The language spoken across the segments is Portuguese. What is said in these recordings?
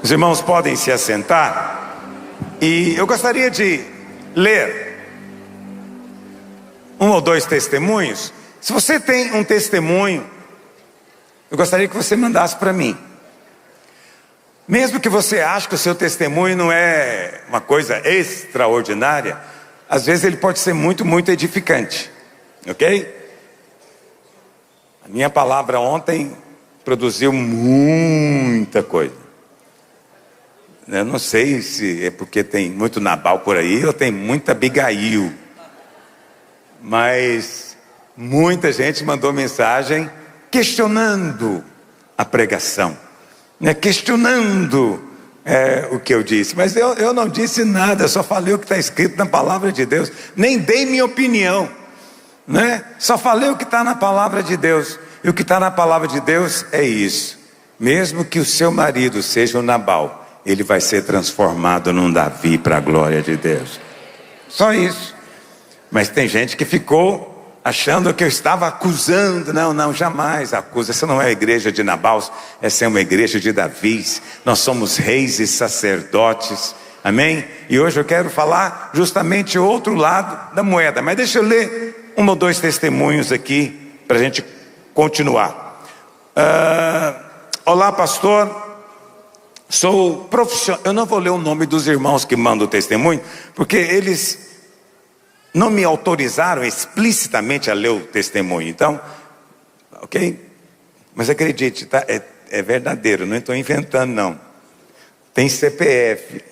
Os irmãos podem se assentar. E eu gostaria de ler um ou dois testemunhos. Se você tem um testemunho, eu gostaria que você mandasse para mim. Mesmo que você ache que o seu testemunho não é uma coisa extraordinária, às vezes ele pode ser muito, muito edificante. Ok? A minha palavra ontem produziu muita coisa. Eu não sei se é porque tem muito Nabal por aí ou tem muita Abigail. Mas muita gente mandou mensagem questionando a pregação, né? Questionando o que eu disse. Mas eu não disse nada, eu só falei o que está escrito na palavra de Deus. Nem dei minha opinião, né? Só falei o que está na palavra de Deus. E o que está na palavra de Deus é isso: mesmo que o seu marido seja um Nabal, ele vai ser transformado num Davi para a glória de Deus. Só isso. Mas tem gente que ficou achando que eu estava acusando. Não, jamais acusa. Essa não é a igreja de Nabal, essa é uma igreja de Davis. Nós somos reis e sacerdotes, amém? E hoje eu quero falar justamente o outro lado da moeda. Mas deixa eu ler um ou dois testemunhos aqui para a gente continuar. Olá, pastor. Sou profissional. Eu não vou ler o nome dos irmãos que mandam o testemunho, porque eles não me autorizaram explicitamente a ler o testemunho. Então, ok? Mas acredite, tá? É verdadeiro, não estou inventando não. Tem CPF.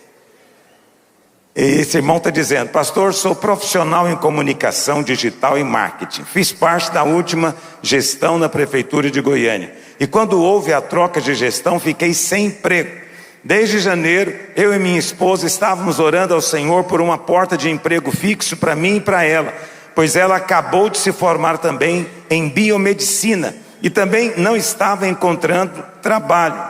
E esse irmão está dizendo: pastor, sou profissional em comunicação digital e marketing. Fiz parte da última gestão na prefeitura de Goiânia. E quando houve a troca de gestão, fiquei sem emprego. Desde janeiro, eu e minha esposa estávamos orando ao Senhor por uma porta de emprego fixo para mim e para ela, pois ela acabou de se formar também em biomedicina e também não estava encontrando trabalho.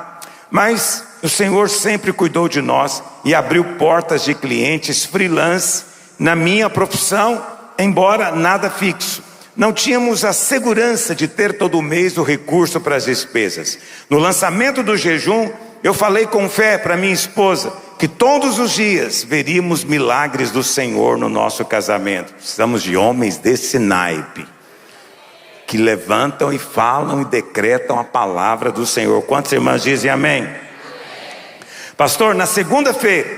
Mas o Senhor sempre cuidou de nós e abriu portas de clientes freelance na minha profissão, embora nada fixo. Não tínhamos a segurança de ter todo mês o recurso para as despesas. No lançamento do jejum, eu falei com fé para minha esposa que todos os dias veríamos milagres do Senhor no nosso casamento. Precisamos de homens desse naipe, que levantam e falam e decretam a palavra do Senhor. Quantas irmãs dizem amém? Pastor, na segunda-feira,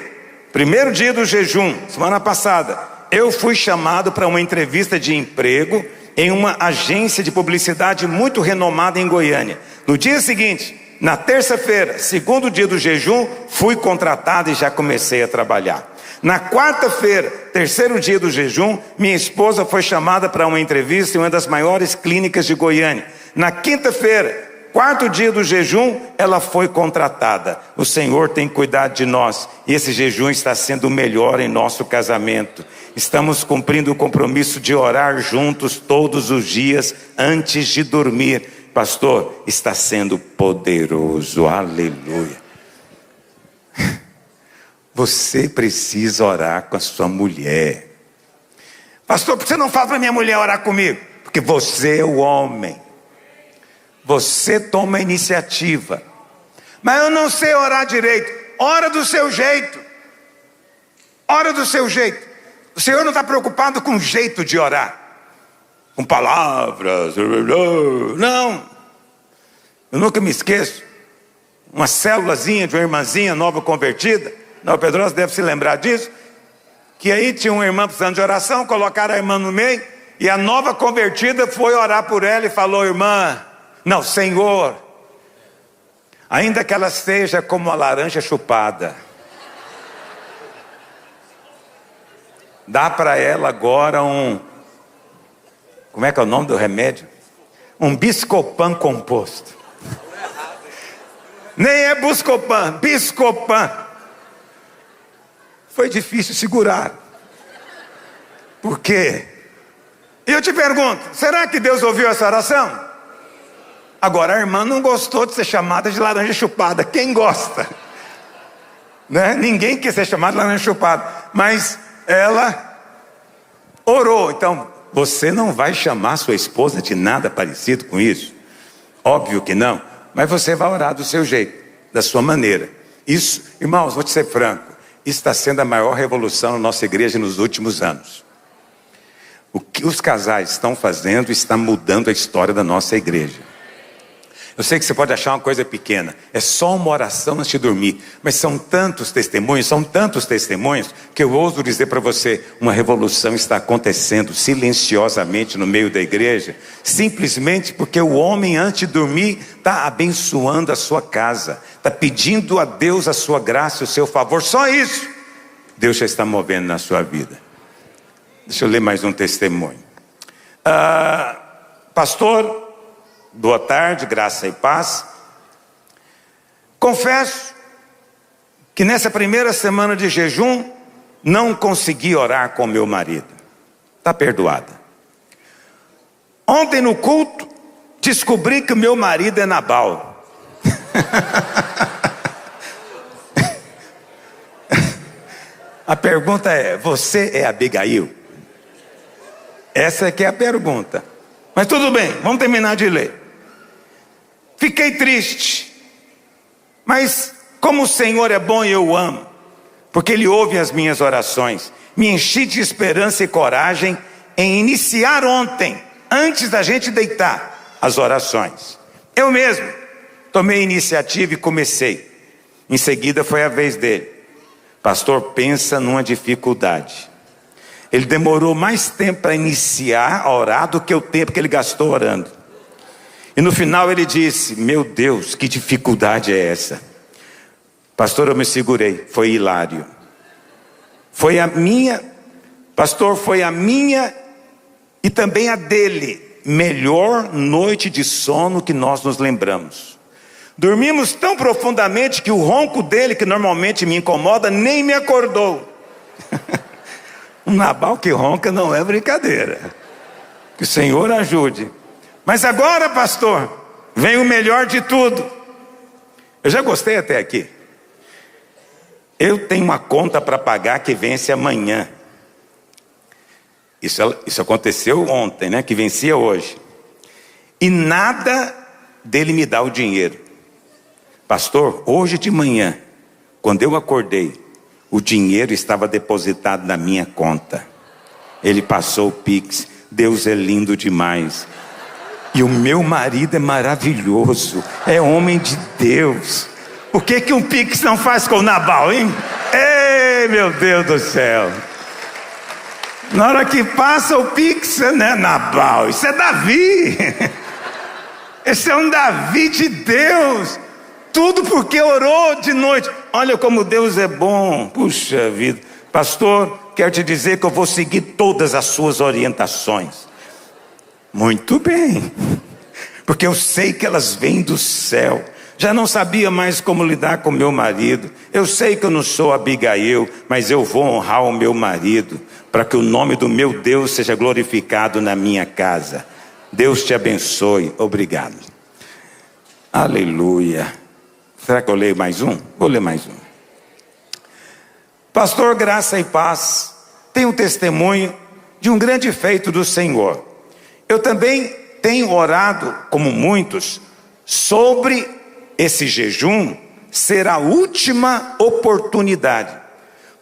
primeiro dia do jejum, semana passada, eu fui chamado para uma entrevista de emprego em uma agência de publicidade muito renomada em Goiânia. No dia seguinte, na terça-feira, segundo dia do jejum, fui contratado e já comecei a trabalhar. Na quarta-feira, terceiro dia do jejum, minha esposa foi chamada para uma entrevista em uma das maiores clínicas de Goiânia. Na quinta-feira, quarto dia do jejum, ela foi contratada. O Senhor tem cuidado de nós e esse jejum está sendo o melhor em nosso casamento. Estamos cumprindo o compromisso de orar juntos todos os dias antes de dormir. Pastor, está sendo poderoso, aleluia. Você precisa orar com a sua mulher. Pastor, por que você não fala para minha mulher orar comigo? Porque você é o homem. Você toma a iniciativa. Mas eu não sei orar direito. Ora do seu jeito. Ora do seu jeito. O Senhor não está preocupado com o jeito de orar, com palavras. Não. Eu nunca me esqueço. Uma célulazinha de uma irmãzinha nova convertida. Não, o Pedroso deve se lembrar disso. Que aí tinha uma irmã precisando de oração. Colocaram a irmã no meio. E a nova convertida foi orar por ela e falou: irmã, não, Senhor, ainda que ela seja como a laranja chupada, dá para ela agora como é que é o nome do remédio? Um Buscopan composto. Nem é Buscopan, Buscopan. Foi difícil segurar. Por quê? E eu te pergunto, será que Deus ouviu essa oração? Agora a irmã não gostou de ser chamada de laranja chupada. Quem gosta? Né? Ninguém quer ser chamado de laranja chupada. Mas ela orou. Então, você não vai chamar sua esposa de nada parecido com isso? Óbvio que não. Mas você vai orar do seu jeito, da sua maneira. Isso, irmãos, vou te ser franco, isso está sendo a maior revolução na nossa igreja nos últimos anos. O que os casais estão fazendo está mudando a história da nossa igreja. Eu sei que você pode achar uma coisa pequena, é só uma oração antes de dormir, mas são tantos testemunhos, que eu ouso dizer para você, uma revolução está acontecendo silenciosamente no meio da igreja, simplesmente porque o homem antes de dormir está abençoando a sua casa, está pedindo a Deus a sua graça e o seu favor, só isso, Deus já está movendo na sua vida. Deixa eu ler mais um testemunho. Pastor, boa tarde, graça e paz. Confesso que nessa primeira semana de jejum não consegui orar com meu marido. Está perdoada. Ontem no culto descobri que o meu marido é Nabal. A pergunta é: você é Abigail? Essa é que é a pergunta. Mas tudo bem, vamos terminar de ler. Fiquei triste, mas como o Senhor é bom e eu o amo, porque Ele ouve as minhas orações, me enchi de esperança e coragem em iniciar ontem, antes da gente deitar, as orações. Eu mesmo tomei a iniciativa e comecei. Em seguida foi a vez dele. Pastor, pensa numa dificuldade. Ele demorou mais tempo para iniciar a orar do que o tempo que ele gastou orando. E no final ele disse: meu Deus, que dificuldade é essa? Pastor, eu me segurei, foi hilário. Foi a minha, pastor, foi a minha e também a dele, melhor noite de sono que nós nos lembramos. Dormimos tão profundamente que o ronco dele, que normalmente me incomoda, nem me acordou. Um Nabal que ronca não é brincadeira. Que o Senhor ajude. Mas agora, pastor, vem o melhor de tudo. Eu já gostei até aqui. Eu tenho uma conta para pagar que vence amanhã. Isso aconteceu ontem, né? Que vencia hoje. E nada dele me dá o dinheiro. Pastor, hoje de manhã, quando eu acordei, o dinheiro estava depositado na minha conta. Ele passou o Pix. Deus é lindo demais. E o meu marido é maravilhoso. É homem de Deus. O que um Pix não faz com o Nabal, hein? Ei, meu Deus do céu. Na hora que passa o Pix, não é Nabal, isso é Davi. Esse é um Davi de Deus. Tudo porque orou de noite. Olha como Deus é bom. Puxa vida. Pastor, quero te dizer que eu vou seguir todas as suas orientações. Muito bem. Porque eu sei que elas vêm do céu. Já não sabia mais como lidar com meu marido. Eu sei que eu não sou Abigail, mas eu vou honrar o meu marido, para que o nome do meu Deus seja glorificado na minha casa. Deus te abençoe. Obrigado. Aleluia. Será que eu leio mais um? Vou ler mais um. Pastor, graça e paz. Tenho um testemunho de um grande feito do Senhor. Eu também tenho orado, como muitos, sobre esse jejum ser a última oportunidade.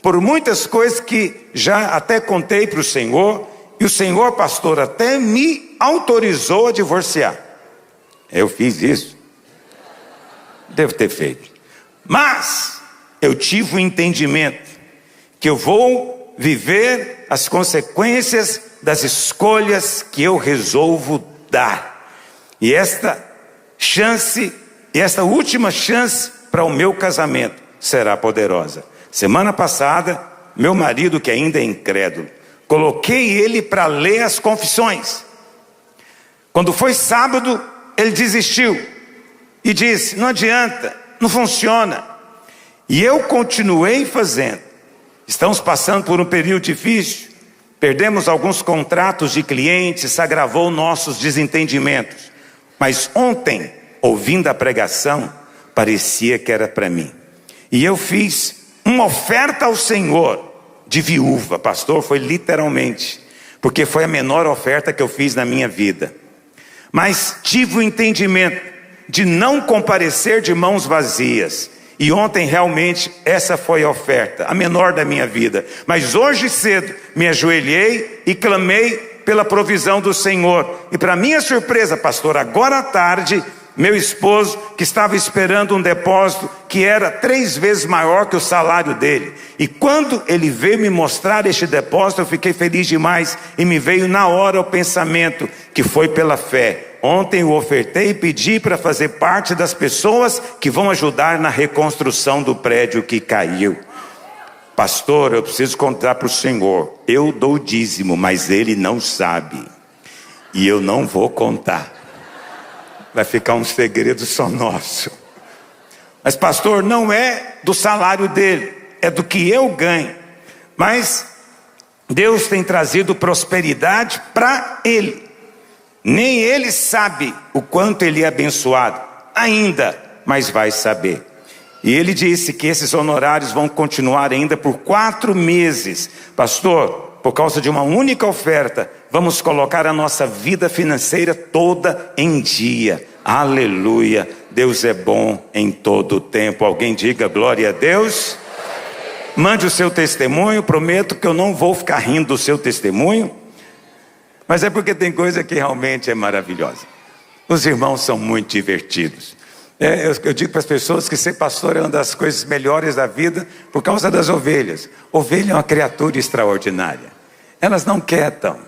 Por muitas coisas que já até contei para o Senhor, e o Senhor, pastor, até me autorizou a divorciar. Eu fiz isso. Devo ter feito. Mas eu tive o entendimento que eu vou viver as consequências das escolhas que eu resolvo dar. E esta chance, e esta última chance para o meu casamento será poderosa. Semana passada, meu marido, que ainda é incrédulo, coloquei ele para ler as confissões. Quando foi sábado, ele desistiu e disse: não adianta, não funciona. E eu continuei fazendo. Estamos passando por um período difícil, perdemos alguns contratos de clientes, se agravou nossos desentendimentos. Mas ontem, ouvindo a pregação, parecia que era para mim. E eu fiz uma oferta ao Senhor de viúva, pastor, foi literalmente, porque foi a menor oferta que eu fiz na minha vida. Mas tive o entendimento de não comparecer de mãos vazias. E ontem realmente essa foi a oferta, a menor da minha vida. Mas hoje cedo me ajoelhei e clamei pela provisão do Senhor. E para minha surpresa, pastor, agora à tarde, meu esposo, que estava esperando um depósito que era 3 vezes maior que o salário dele. E quando ele veio me mostrar este depósito, eu fiquei feliz demais. E me veio na hora o pensamento que foi pela fé. Ontem eu ofertei e pedi para fazer parte das pessoas que vão ajudar na reconstrução do prédio que caiu. Pastor, eu preciso contar para o senhor. Eu dou dízimo, mas ele não sabe. E eu não vou contar. Vai ficar um segredo só nosso. Mas pastor, não é do salário dele, é do que eu ganho. Mas Deus tem trazido prosperidade para ele. Nem ele sabe o quanto ele é abençoado ainda, mas vai saber. E ele disse que esses honorários vão continuar ainda por 4 meses. Pastor, por causa de uma única oferta, vamos colocar a nossa vida financeira toda em dia. Aleluia, Deus é bom em todo o tempo. Alguém diga glória a Deus. Mande o seu testemunho, prometo que eu não vou ficar rindo do seu testemunho, mas é porque tem coisa que realmente é maravilhosa. Os irmãos são muito divertidos. Eu digo para as pessoas que ser pastor é uma das coisas melhores da vida por causa das ovelhas. Ovelha é uma criatura extraordinária. Elas não quietam.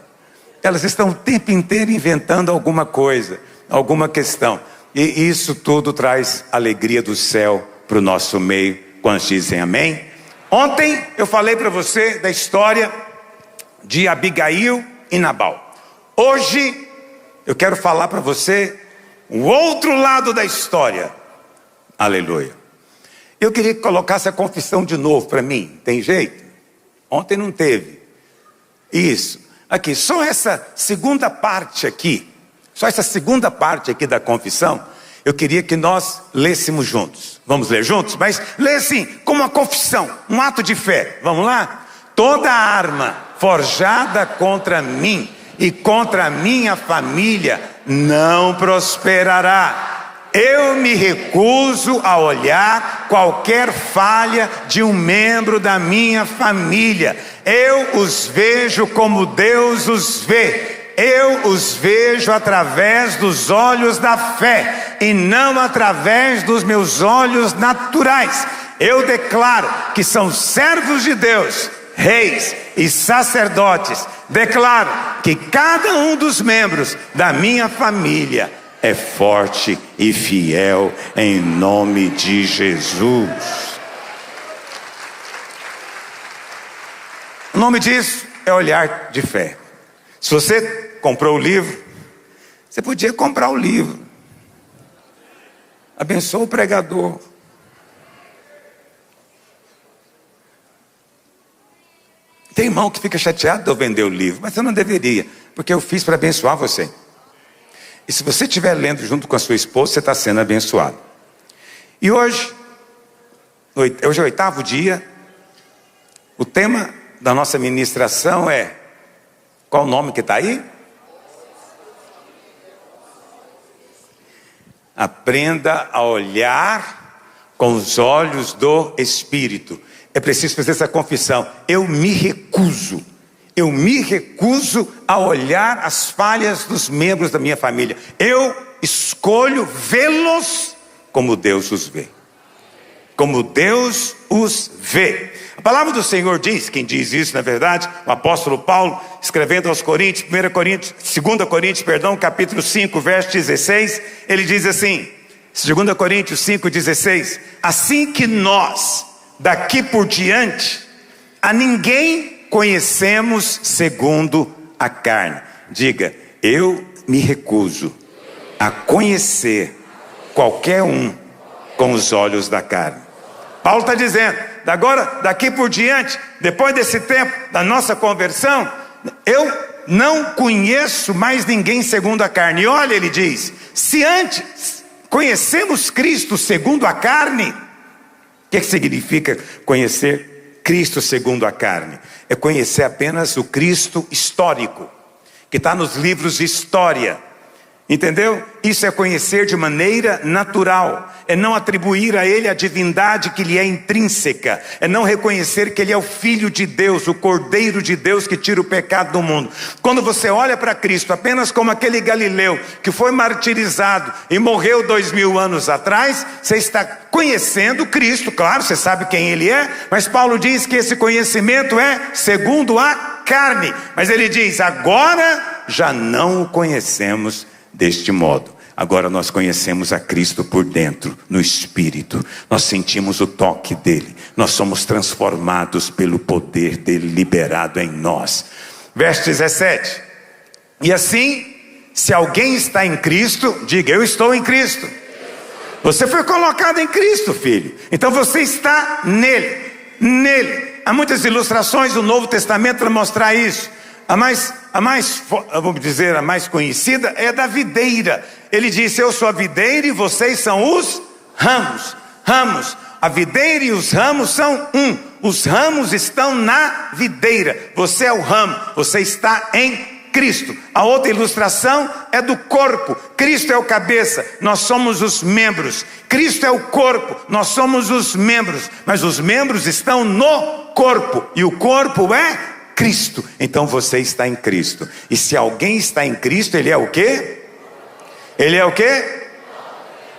Elas estão o tempo inteiro inventando alguma coisa, alguma questão. E isso tudo traz alegria do céu para o nosso meio. Quantos dizem amém? Ontem eu falei para você da história de Abigail e Nabal. Hoje eu quero falar para você o outro lado da história. Aleluia. Eu queria que colocasse a confissão de novo para mim. Tem jeito? Ontem não teve. Isso. Aqui, só essa segunda parte aqui. Só essa segunda parte aqui da confissão. Eu queria que nós lêssemos juntos. Vamos ler juntos? Mas lê assim, como uma confissão, um ato de fé. Vamos lá? Toda arma forjada contra mim e contra a minha família não prosperará. Eu me recuso a olhar qualquer falha de um membro da minha família. Eu os vejo como Deus os vê. Eu os vejo através dos olhos da fé e não através dos meus olhos naturais. Eu declaro que são servos de Deus, reis e sacerdotes. Declaro que cada um dos membros da minha família é forte e fiel em nome de Jesus. O nome disso é olhar de fé. Se você comprou o livro, você podia comprar o livro. Abençoa o pregador. Tem irmão que fica chateado de eu vender o livro, mas eu não deveria, porque eu fiz para abençoar você. E se você estiver lendo junto com a sua esposa, você está sendo abençoado. E hoje é o 8º dia. O tema da nossa ministração é... Qual o nome que está aí? Aprenda a olhar com os olhos do Espírito. É preciso fazer essa confissão. Eu me recuso a olhar as falhas dos membros da minha família. Eu escolho vê-los como Deus os vê. Como Deus os vê. A palavra do Senhor diz, quem diz isso na verdade, o apóstolo Paulo, escrevendo aos Coríntios, 2 Coríntios, capítulo 5, verso 16, ele diz assim, 2 Coríntios 5, 16, assim que nós, daqui por diante, a ninguém conhecemos segundo a carne. Diga, eu me recuso a conhecer qualquer um com os olhos da carne. Paulo está dizendo, daqui por diante, depois desse tempo da nossa conversão, eu não conheço mais ninguém segundo a carne. E olha, ele diz, se antes conhecemos Cristo segundo a carne, o que significa conhecer Cristo segundo a carne? É conhecer apenas o Cristo histórico, que está nos livros de história. Entendeu? Isso é conhecer de maneira natural, é não atribuir a Ele a divindade que lhe é intrínseca, é não reconhecer que Ele é o Filho de Deus, o Cordeiro de Deus que tira o pecado do mundo. Quando você olha para Cristo apenas como aquele Galileu que foi martirizado e morreu 2000 anos atrás, você está conhecendo Cristo. Claro, você sabe quem Ele é, mas Paulo diz que esse conhecimento é segundo a carne, mas ele diz, agora já não o conhecemos deste modo. Agora nós conhecemos a Cristo por dentro, no Espírito. Nós sentimos o toque dele. Nós somos transformados pelo poder dele liberado em nós. Verso 17. E assim, se alguém está em Cristo, diga, eu estou em Cristo. Você foi colocado em Cristo, filho. Então você está nele. Nele. Há muitas ilustrações do Novo Testamento para mostrar isso. A mais conhecida é da videira. Ele disse, eu sou a videira e vocês são os ramos. Ramos. A videira e os ramos são um. Os ramos estão na videira. Você é o ramo. Você está em Cristo. A outra ilustração é do corpo. Cristo é o cabeça. Nós somos os membros. Cristo é o corpo. Nós somos os membros. Mas os membros estão no corpo. E o corpo é Cristo. Então você está em Cristo. E se alguém está em Cristo, ele é o quê? Ele é o quê?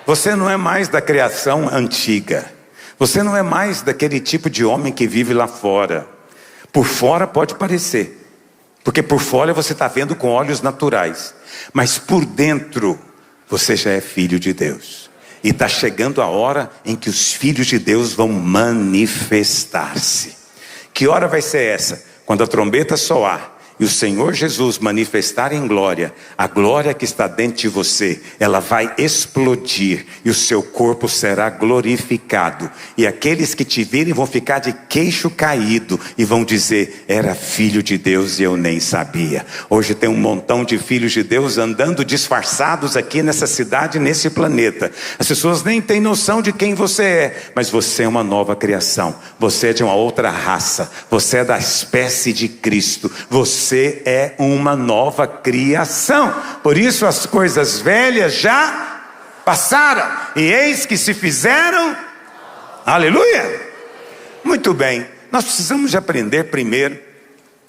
Você não é mais da criação antiga. Você não é mais daquele tipo de homem que vive lá fora. Por fora pode parecer, porque por fora você está vendo com olhos naturais, mas por dentro você já é filho de Deus. E está chegando a hora em que os filhos de Deus vão manifestar-se. Que hora vai ser essa? Quando a trombeta soar e o Senhor Jesus manifestar em glória, a glória que está dentro de você, ela vai explodir e o seu corpo será glorificado. E aqueles que te virem vão ficar de queixo caído e vão dizer, era filho de Deus e eu nem sabia. Hoje tem um montão de filhos de Deus andando disfarçados aqui nessa cidade, nesse planeta. As pessoas nem têm noção de quem você é, mas você é uma nova criação. Você é de uma outra raça. Você é da espécie de Cristo. Você é uma nova criação. Por isso as coisas velhas já passaram e eis que se fizeram. Aleluia. Muito bem. Nós precisamos de aprender primeiro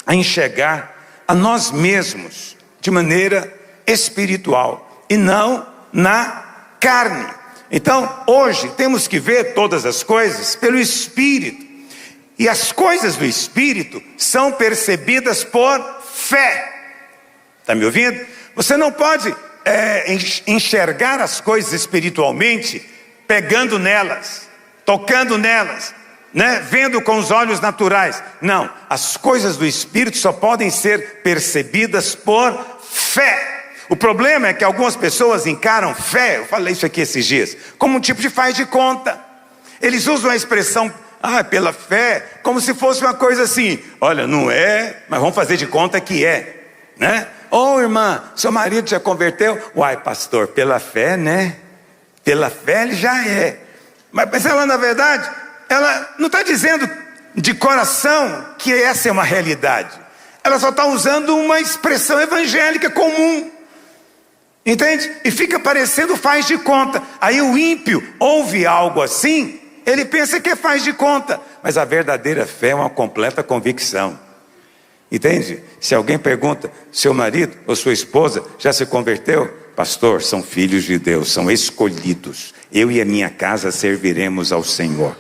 a enxergar a nós mesmos de maneira espiritual e não na carne. Então hoje temos que ver todas as coisas pelo Espírito. E as coisas do Espírito são percebidas por fé. Está me ouvindo? Você não pode enxergar as coisas espiritualmente pegando nelas, tocando nelas, né? Vendo com os olhos naturais. Não, as coisas do Espírito só podem ser percebidas por fé. O problema é que algumas pessoas encaram fé, eu falei isso aqui esses dias, como um tipo de faz de conta. Eles usam a expressão pela fé, como se fosse uma coisa assim, olha, não é, mas vamos fazer de conta que é, né? Irmã, seu marido já converteu? Uai, pastor, pela fé, né? Pela fé ele já é. Mas ela, na verdade, ela não está dizendo de coração que essa é uma realidade. Ela só está usando uma expressão evangélica comum. Entende? E fica parecendo faz de conta. Aí o ímpio ouve algo assim, ele pensa que faz de conta, mas a verdadeira fé é uma completa convicção. Entende? Se alguém pergunta, seu marido ou sua esposa já se converteu? Pastor, são filhos de Deus, são escolhidos. Eu e a minha casa serviremos ao Senhor.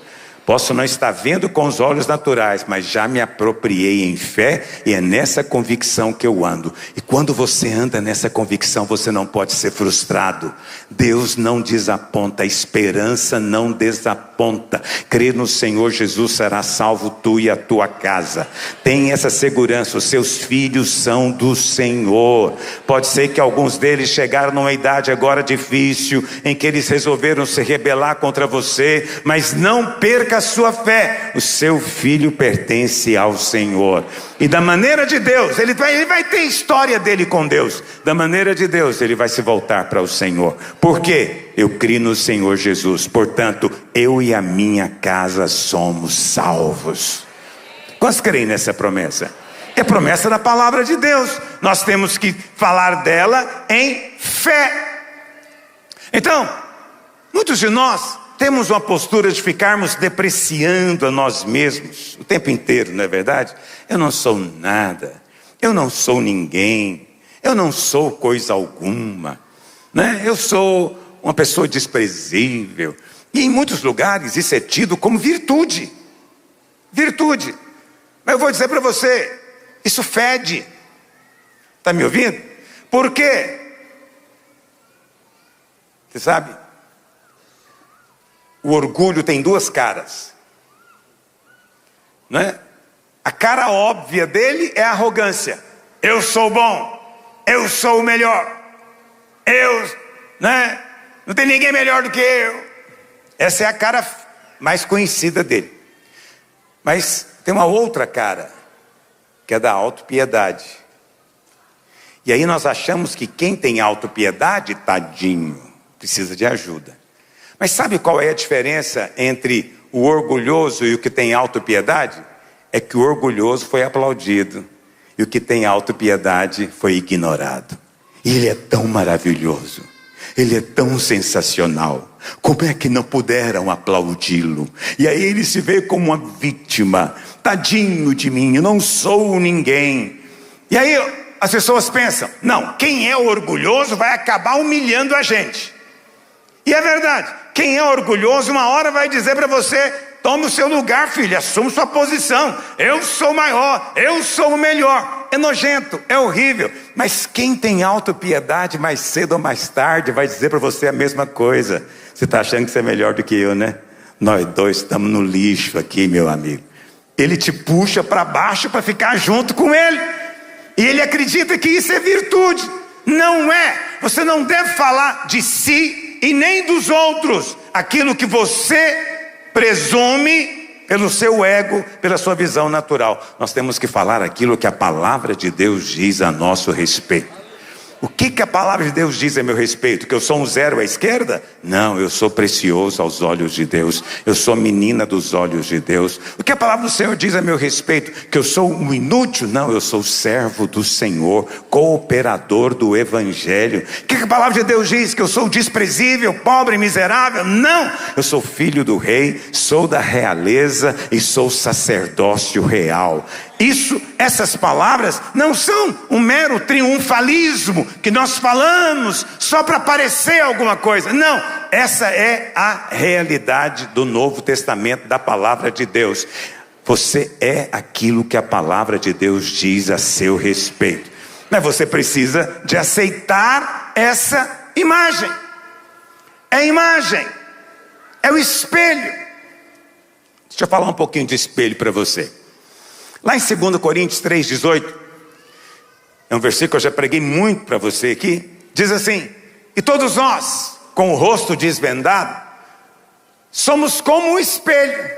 Posso não estar vendo com os olhos naturais, mas já me apropriei em fé e é nessa convicção que eu ando. E quando você anda nessa convicção, você não pode ser frustrado. Deus não desaponta, a esperança não desaponta. Crer no Senhor Jesus, será salvo tu e a tua casa. Tem essa segurança, os seus filhos são do Senhor. Pode ser que alguns deles chegaram numa idade agora difícil, em que eles resolveram se rebelar contra você, mas não perca a sua fé. O seu filho pertence ao Senhor. E da maneira de Deus, ele vai ter história dele com Deus. Da maneira de Deus, ele vai se voltar para o Senhor. Por quê? Eu criei no Senhor Jesus. Portanto, eu e a minha casa somos salvos. Quantos creem nessa promessa? É promessa da palavra de Deus. Nós temos que falar dela em fé. Então, muitos de nós temos uma postura de ficarmos depreciando a nós mesmos o tempo inteiro, não é verdade? Eu não sou nada, eu não sou ninguém, eu não sou coisa alguma, né? Eu sou uma pessoa desprezível. E em muitos lugares isso é tido como virtude. Virtude. Mas eu vou dizer para você, isso fede. Está me ouvindo? Por quê? Você sabe? O orgulho tem duas caras, não é? A cara óbvia dele é a arrogância. Eu sou bom, eu sou o melhor, né? Não tem ninguém melhor do que eu. Essa é a cara mais conhecida dele. Mas tem uma outra cara, que é da autopiedade. E aí nós achamos que quem tem autopiedade, tadinho, precisa de ajuda. Mas sabe qual é a diferença entre o orgulhoso e o que tem autopiedade? É que o orgulhoso foi aplaudido e o que tem autopiedade foi ignorado. E ele é tão maravilhoso, ele é tão sensacional. Como é que não puderam aplaudi-lo? E aí ele se vê como uma vítima. Tadinho de mim, eu não sou ninguém. E aí as pessoas pensam, não, quem é orgulhoso vai acabar humilhando a gente. E é verdade, quem é orgulhoso uma hora vai dizer para você, tome o seu lugar, filho, assume sua posição. Eu sou maior, eu sou o melhor. É nojento, é horrível. Mas quem tem autopiedade, mais cedo ou mais tarde, vai dizer para você a mesma coisa. Você está achando que você é melhor do que eu, né? Nós dois estamos no lixo aqui, meu amigo. Ele te puxa para baixo para ficar junto com ele. E ele acredita que isso é virtude. Não é. Você não deve falar de si e nem dos outros aquilo que você presume pelo seu ego, pela sua visão natural. Nós temos que falar aquilo que a palavra de Deus diz a nosso respeito. O que a palavra de Deus diz a meu respeito? Que eu sou um zero à esquerda? Não, eu sou precioso aos olhos de Deus. Eu sou menina dos olhos de Deus. O que a palavra do Senhor diz a meu respeito? Que eu sou um inútil? Não, eu sou servo do Senhor, cooperador do Evangelho. O que a palavra de Deus diz? Que eu sou desprezível, pobre, miserável? Não, eu sou filho do rei, sou da realeza e sou sacerdócio real. Essas palavras não são um mero triunfalismo que nós falamos só para parecer alguma coisa. Não, essa é a realidade do Novo Testamento, da palavra de Deus. Você é aquilo que a palavra de Deus diz a seu respeito. Mas você precisa de aceitar essa imagem. É a imagem, é o espelho. Deixa eu falar um pouquinho de espelho para você. Lá em 2 Coríntios 3,18, é um versículo que eu já preguei muito para você aqui, diz assim: e todos nós, com o rosto desvendado, somos como um espelho.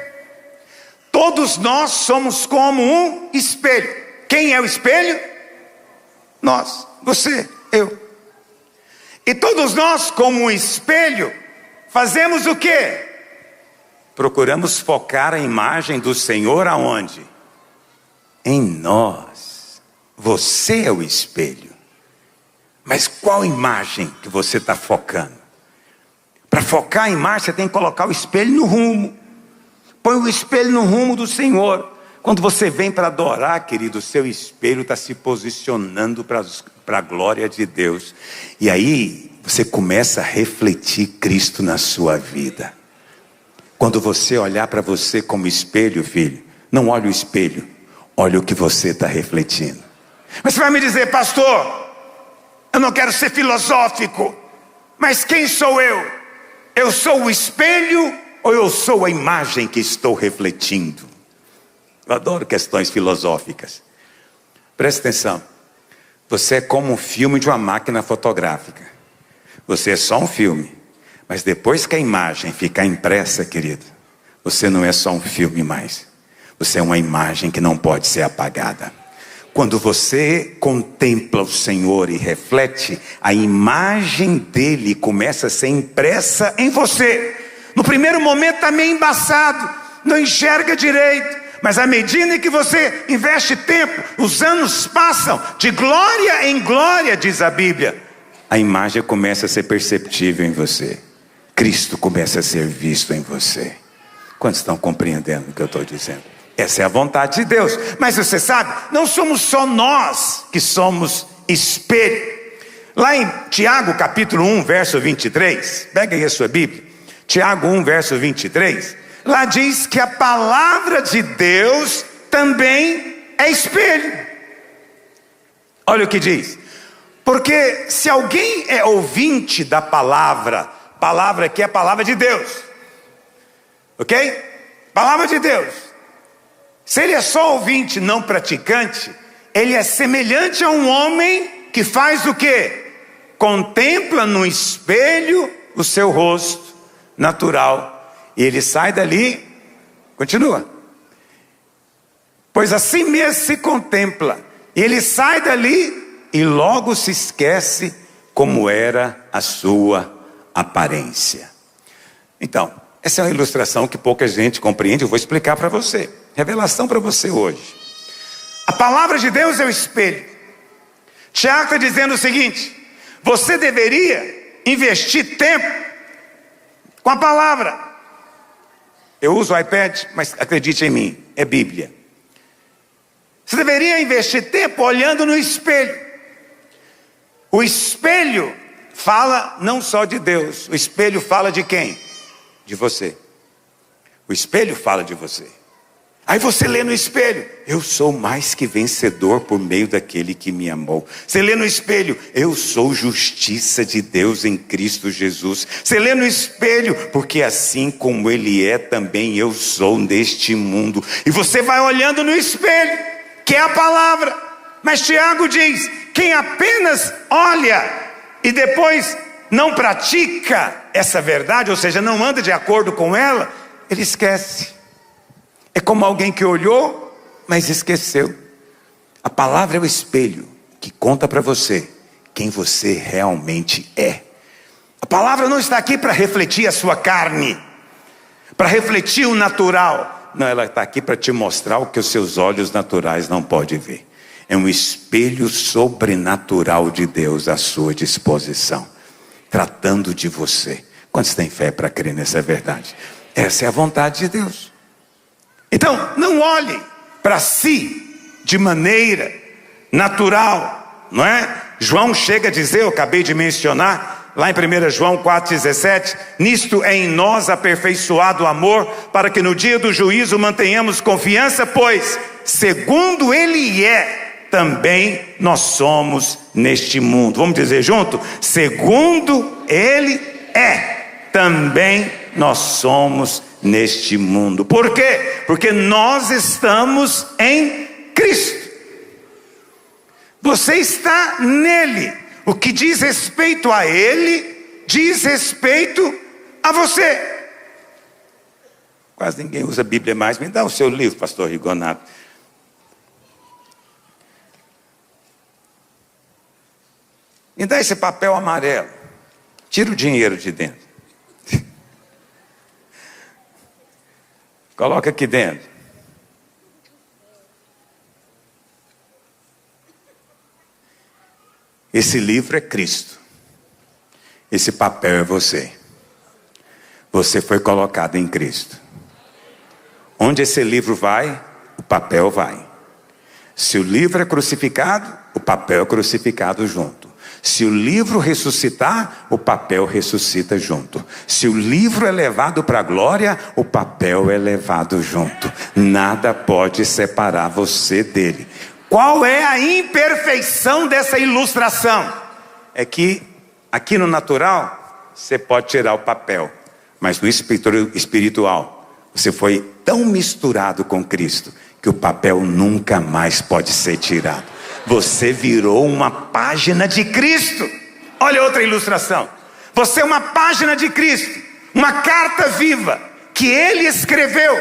Todos nós somos como um espelho. Quem é o espelho? Nós, você, eu. E todos nós, como um espelho, fazemos o quê? Procuramos focar a imagem do Senhor aonde? Em nós. Você é o espelho. Mas qual imagem que você está focando? Para focar a imagem, você tem que colocar o espelho no rumo. Põe o espelho no rumo do Senhor. Quando você vem para adorar, querido, o seu espelho está se posicionando para a glória de Deus. E aí você começa a refletir Cristo na sua vida. Quando você olhar para você como espelho, filho, não olhe o espelho, olha o que você está refletindo. Mas você vai me dizer, pastor, eu não quero ser filosófico, mas quem sou eu? Eu sou o espelho ou eu sou a imagem que estou refletindo? Eu adoro questões filosóficas. Presta atenção. Você é como um filme de uma máquina fotográfica. Você é só um filme. Mas depois que a imagem ficar impressa, querido, você não é só um filme mais. Você é uma imagem que não pode ser apagada. Quando você contempla o Senhor e reflete, a imagem dele começa a ser impressa em você. No primeiro momento está meio embaçado, não enxerga direito. Mas à medida que você investe tempo, os anos passam de glória em glória, diz a Bíblia. A imagem começa a ser perceptível em você. Cristo começa a ser visto em você. Quantos estão compreendendo o que eu estou dizendo? Essa é a vontade de Deus. Mas você sabe, não somos só nós que somos espelho. Lá em Tiago capítulo 1, verso 23, pega aí a sua Bíblia. Tiago 1, verso 23. Lá diz que a palavra de Deus também é espelho. Olha o que diz. Porque se alguém é ouvinte da palavra que é a palavra de Deus, ok? Palavra de Deus. Se ele é só ouvinte, não praticante, ele é semelhante a um homem que faz o quê? Contempla no espelho o seu rosto natural. E ele sai dali, continua. Pois assim mesmo se contempla. E ele sai dali e logo se esquece como era a sua aparência. Então, essa é uma ilustração que pouca gente compreende. Eu vou explicar para você. Revelação para você hoje. A palavra de Deus é o espelho. Tiago está dizendo o seguinte: você deveria investir tempo com a palavra. Eu uso o iPad, mas acredite em mim, é Bíblia. Você deveria investir tempo olhando no espelho. O espelho fala não só de Deus. O espelho fala de quem? De você. O espelho fala de você. Aí você lê no espelho: eu sou mais que vencedor por meio daquele que me amou. Você lê no espelho: eu sou justiça de Deus em Cristo Jesus. Você lê no espelho: porque assim como Ele é, também eu sou neste mundo. E você vai olhando no espelho, que é a palavra. Mas Tiago diz: quem apenas olha e depois não pratica essa verdade, ou seja, não anda de acordo com ela, ele esquece. É como alguém que olhou, mas esqueceu. A palavra é o espelho que conta para você quem você realmente é. A palavra não está aqui para refletir a sua carne, para refletir o natural. Não, ela está aqui para te mostrar o que os seus olhos naturais não podem ver. É um espelho sobrenatural de Deus à sua disposição, tratando de você. Quantos têm fé para crer nessa verdade? Essa é a vontade de Deus. Então, não olhe para si de maneira natural, não é? João chega a dizer, eu acabei de mencionar, lá em 1 João 4,17, nisto é em nós aperfeiçoado o amor, para que no dia do juízo mantenhamos confiança, pois, segundo Ele é, também nós somos neste mundo. Vamos dizer junto? Segundo Ele é, também nós somos neste mundo. Por quê? Porque nós estamos em Cristo. Você está nele. O que diz respeito a Ele, diz respeito a você. Quase ninguém usa a Bíblia mais. Me dá o seu livro, pastor Rigonato. Me dá esse papel amarelo. Tira o dinheiro de dentro. Coloca aqui dentro. Esse livro é Cristo. Esse papel é você. Você foi colocado em Cristo. Onde esse livro vai, o papel vai. Se o livro é crucificado, o papel é crucificado junto. Se o livro ressuscitar, o papel ressuscita junto. Se o livro é levado para a glória, o papel é levado junto. Nada pode separar você dele. Qual é a imperfeição dessa ilustração? É que aqui no natural, você pode tirar o papel. Mas no espiritual, você foi tão misturado com Cristo, que o papel nunca mais pode ser tirado. Você virou uma página de Cristo. Olha outra ilustração. Você é uma página de Cristo, uma carta viva que Ele escreveu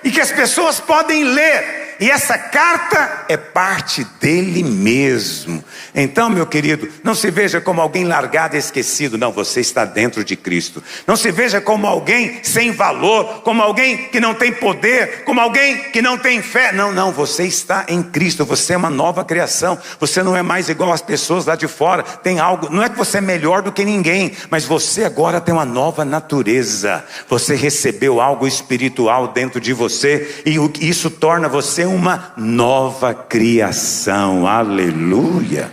e que as pessoas podem ler. e essa carta é parte dele mesmo. Então, meu querido, não se veja como alguém largado e esquecido. Não, você está dentro de Cristo. Não se veja como alguém sem valor, como alguém que não tem poder, como alguém que não tem fé. Não, não, você está em Cristo. Você é uma nova criação. Você não é mais igual às pessoas lá de fora. Tem algo, não é que você é melhor do que ninguém, mas você agora tem uma nova natureza. Você recebeu algo espiritual dentro de você, e isso torna você uma nova criação. Aleluia,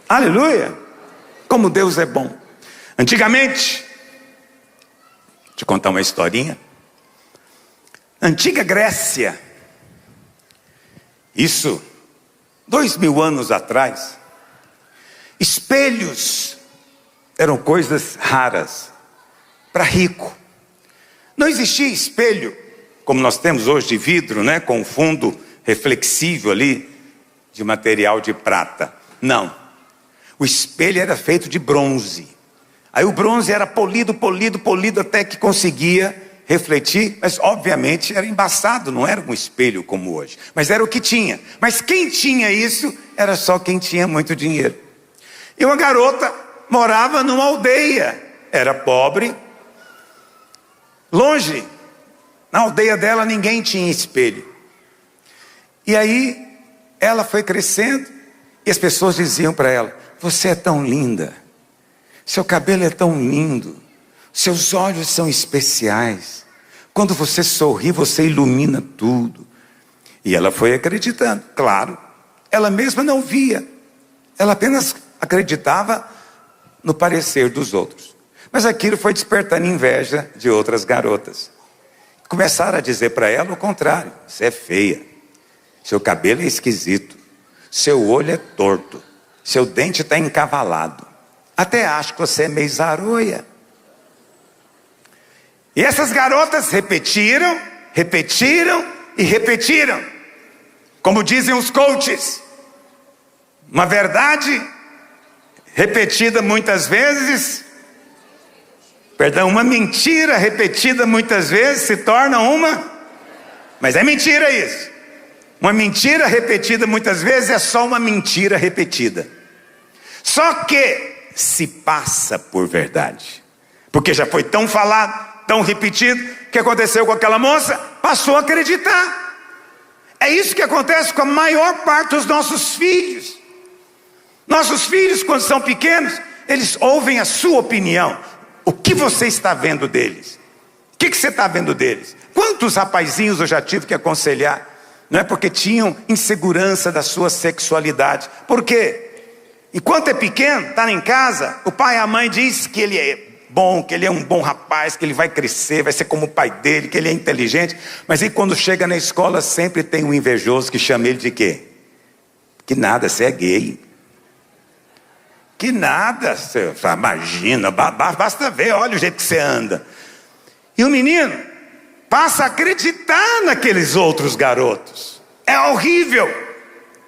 aleluia. Como Deus é bom. Antigamente, deixa eu contar uma historinha. Antiga Grécia, isso 2000 anos atrás, espelhos eram coisas raras para rico. Não existia espelho como nós temos hoje de vidro, né, com fundo reflexível ali de material de prata. Não. O espelho era feito de bronze. Aí o bronze era polido até que conseguia refletir, mas obviamente era embaçado, não era um espelho como hoje, mas era o que tinha. Mas quem tinha isso era só quem tinha muito dinheiro. E uma garota morava numa aldeia, era pobre, longe. Na aldeia dela ninguém tinha espelho. E aí ela foi crescendo e as pessoas diziam para ela: você é tão linda, seu cabelo é tão lindo, seus olhos são especiais, quando você sorri você ilumina tudo. E ela foi acreditando. Claro, ela mesma não via, ela apenas acreditava no parecer dos outros. Mas aquilo foi despertando inveja de outras garotas. Começaram a dizer para ela o contrário: você é feia, seu cabelo é esquisito, seu olho é torto, seu dente está encavalado, até acho que você é meio zaroia. E essas garotas repetiram e repetiram, como dizem os coaches, uma verdade repetida muitas vezes, uma mentira repetida muitas vezes se torna mas é mentira isso. Uma mentira repetida muitas vezes é só uma mentira repetida. Só que se passa por verdade, porque já foi tão falado, tão repetido. O que aconteceu com aquela moça? Passou a acreditar. É isso que acontece com a maior parte dos nossos filhos. Nossos filhos, quando são pequenos, eles ouvem a sua opinião. O que você está vendo deles? O que você está vendo deles? Quantos rapazinhos eu já tive que aconselhar, não é, porque tinham insegurança da sua sexualidade. Por quê? Enquanto é pequeno, está em casa, o pai e a mãe diz que ele é bom, que ele é um bom rapaz, que ele vai crescer, vai ser como o pai dele, que ele é inteligente. Mas aí quando chega na escola sempre tem um invejoso que chama ele de quê? Que nada, você é gay. Que nada, você imagina, basta ver, olha o jeito que você anda. E o menino passa a acreditar naqueles outros garotos. É horrível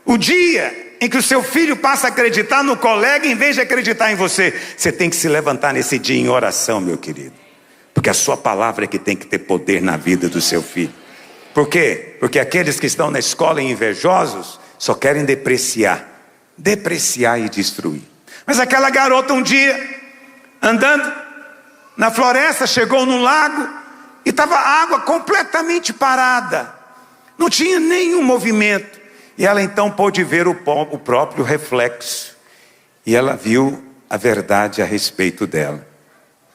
o dia em que o seu filho passa a acreditar no colega em vez de acreditar em você. Você tem que se levantar nesse dia em oração, meu querido, porque a sua palavra é que tem que ter poder na vida do seu filho. Por quê? Porque aqueles que estão na escola invejosos só querem depreciar e destruir. Mas aquela garota um dia, andando na floresta, chegou no lago e estava a água completamente parada. Não tinha nenhum movimento. E ela então pôde ver o próprio reflexo. E ela viu a verdade a respeito dela.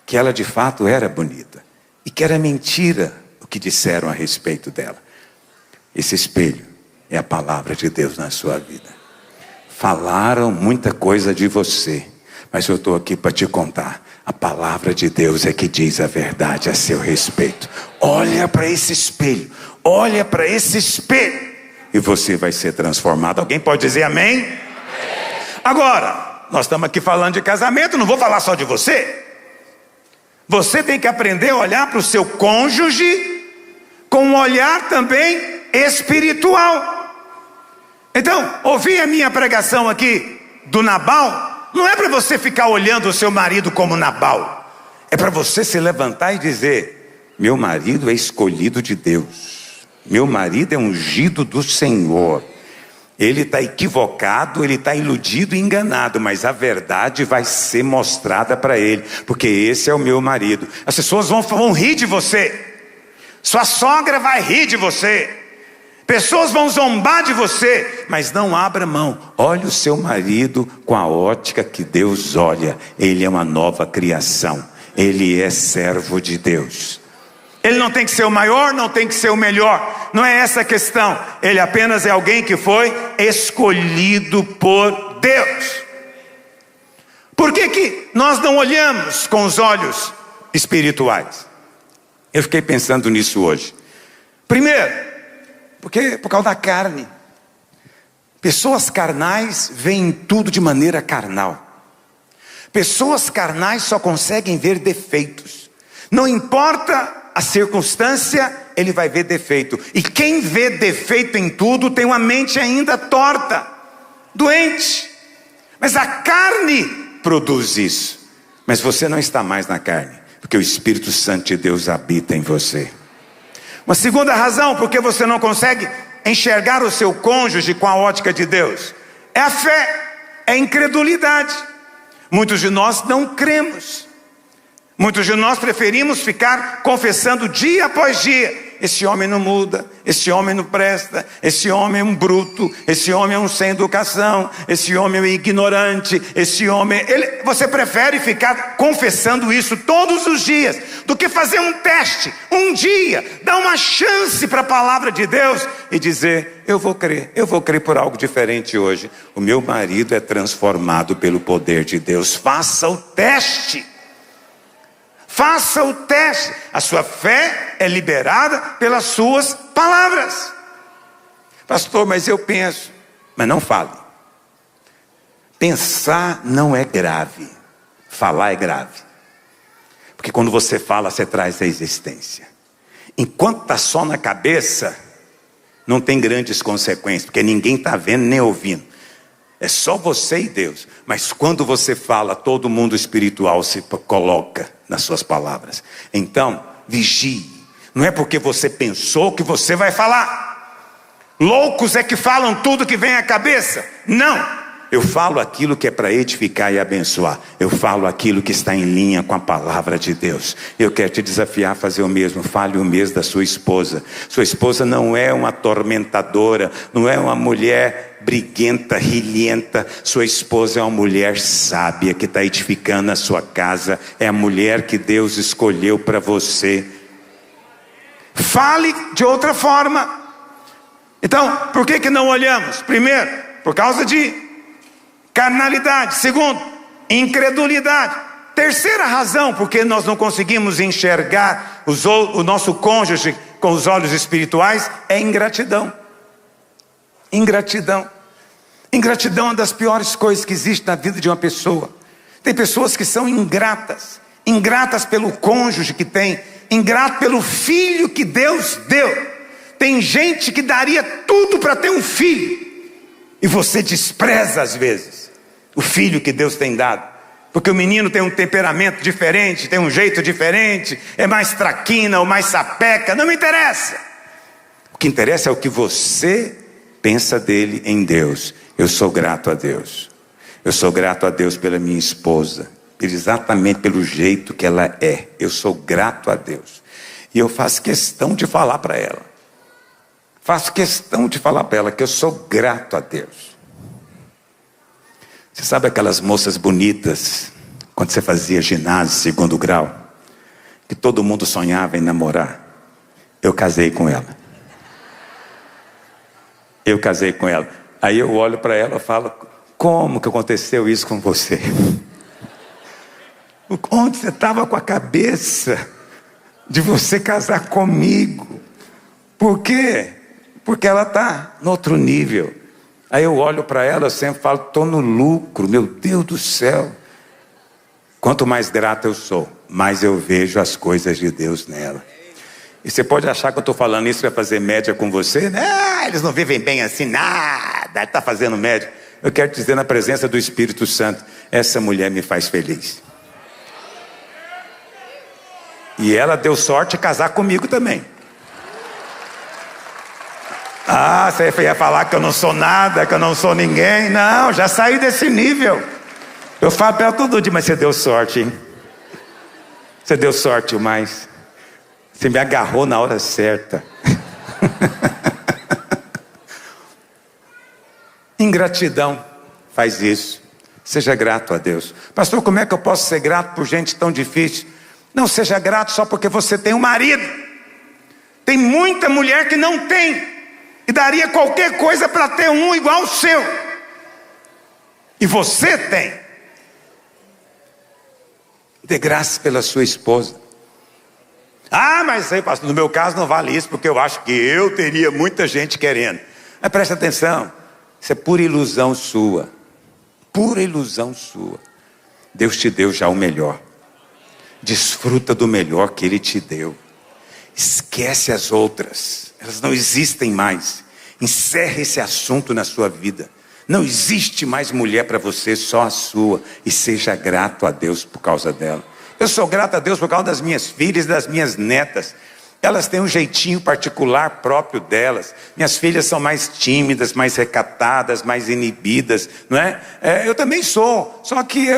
Que ela de fato era bonita. E que era mentira o que disseram a respeito dela. Esse espelho é a palavra de Deus na sua vida. Falaram muita coisa de você, mas eu estou aqui para te contar. A palavra de Deus é que diz a verdade a seu respeito. Olha para esse espelho, olha para esse espelho, e você vai ser transformado. Alguém pode dizer amém? Amém. Agora, nós estamos aqui falando de casamento, não vou falar só de você. Você tem que aprender a olhar para o seu cônjuge com um olhar também espiritual. Então, ouvir a minha pregação aqui do Nabal, não é para você ficar olhando o seu marido como Nabal. É para você se levantar e dizer: meu marido é escolhido de Deus. Meu marido é ungido do Senhor. Ele está equivocado, ele está iludido e enganado, mas a verdade vai ser mostrada para ele, porque esse é o meu marido. As pessoas vão rir de você, sua sogra vai rir de você, pessoas vão zombar de você, mas não abra mão. Olhe o seu marido com a ótica que Deus olha. Ele é uma nova criação, ele é servo de Deus. Ele não tem que ser o maior, não tem que ser o melhor, não é essa a questão. Ele apenas é alguém que foi escolhido por Deus. Por que nós não olhamos com os olhos espirituais? Eu fiquei pensando nisso hoje. Primeiro, porque por causa da carne. Pessoas carnais veem tudo de maneira carnal. Pessoas carnais só conseguem ver defeitos. Não importa a circunstância, ele vai ver defeito. E quem vê defeito em tudo tem uma mente ainda torta, doente. Mas a carne produz isso. Mas você não está mais na carne, porque o Espírito Santo de Deus habita em você. Uma segunda razão porque você não consegue enxergar o seu cônjuge com a ótica de Deus é a fé, é a incredulidade. Muitos de nós não cremos. Muitos de nós preferimos ficar confessando dia após dia: esse homem não muda, esse homem não presta, esse homem é um bruto, esse homem é um sem educação, esse homem é um ignorante, esse homem... Você prefere ficar confessando isso todos os dias do que fazer um teste, um dia, dar uma chance para a palavra de Deus e dizer: eu vou crer por algo diferente hoje. O meu marido é transformado pelo poder de Deus. Faça o teste. Faça o teste. A sua fé é liberada pelas suas palavras. Pastor, mas eu penso. Mas não fale. Pensar não é grave, falar é grave. Porque quando você fala, você traz a existência. Enquanto está só na cabeça, não tem grandes consequências, porque ninguém está vendo nem ouvindo. É só você e Deus. Mas quando você fala, todo mundo espiritual se coloca nas suas palavras. Então, vigie. Não é porque você pensou que você vai falar. Loucos é que falam tudo que vem à cabeça. Não. Eu falo aquilo que é para edificar e abençoar. Eu falo aquilo que está em linha com a palavra de Deus. Eu quero te desafiar a fazer o mesmo. Fale o mesmo da sua esposa. Sua esposa não é uma atormentadora, não é uma mulher briguenta, rilhenta. Sua esposa é uma mulher sábia que está edificando a sua casa. É a mulher que Deus escolheu para você. Fale de outra forma. Então, por que não olhamos? Primeiro, por causa de carnalidade. Segundo, incredulidade. Terceira razão porque nós não conseguimos enxergar o nosso cônjuge com os olhos espirituais é ingratidão. Ingratidão. Ingratidão é uma das piores coisas que existe na vida de uma pessoa. Tem pessoas que são ingratas. Ingratas pelo cônjuge que tem. Ingrato pelo filho que Deus deu. Tem gente que daria tudo para ter um filho. E você despreza às vezes o filho que Deus tem dado. Porque o menino tem um temperamento diferente, tem um jeito diferente, é mais traquina ou mais sapeca, não me interessa. O que interessa é o que você pensa dele em Deus. Eu sou grato a Deus. Eu sou grato a Deus pela minha esposa, exatamente pelo jeito que ela é. Eu sou grato a Deus. E eu faço questão de falar para ela. Faço questão de falar para ela que eu sou grato a Deus. Você sabe aquelas moças bonitas, quando você fazia ginásio, segundo grau, que todo mundo sonhava em namorar? Eu casei com ela. Eu casei com ela. Aí eu olho para ela e falo: como que aconteceu isso com você? Onde você estava com a cabeça de você casar comigo? Por quê? Porque ela está no outro nível. Aí eu olho para ela, eu sempre falo: estou no lucro, meu Deus do céu. Quanto mais grato eu sou, mais eu vejo as coisas de Deus nela. E você pode achar que eu estou falando isso para fazer média com você, né? Eles não vivem bem assim, nada, está fazendo média. Eu quero te dizer, na presença do Espírito Santo, essa mulher me faz feliz. E ela deu sorte de casar comigo também. Ah, você ia falar que eu não sou nada, que eu não sou ninguém. Não, já saí desse nível. Eu falo para ela todo dia, mas você deu sorte, hein? Você deu sorte, mas você me agarrou na hora certa. Ingratidão faz isso. Seja grato a Deus. Pastor, como é que eu posso ser grato por gente tão difícil? Não seja grato só porque você tem um marido. Tem muita mulher que não tem e daria qualquer coisa para ter um igual ao seu. E você tem. Dê graças pela sua esposa. Ah, mas aí, pastor, no meu caso não vale isso, porque eu acho que eu teria muita gente querendo. Mas presta atenção, isso é pura ilusão sua. Pura ilusão sua. Deus te deu já o melhor. Desfruta do melhor que Ele te deu. Esquece as outras, elas não existem mais. Encerre esse assunto na sua vida. Não existe mais mulher para você, só a sua. E seja grato a Deus por causa dela. Eu sou grato a Deus por causa das minhas filhas e das minhas netas. Elas têm um jeitinho particular próprio delas. Minhas filhas são mais tímidas, mais recatadas, mais inibidas, não é? Eu também sou, só que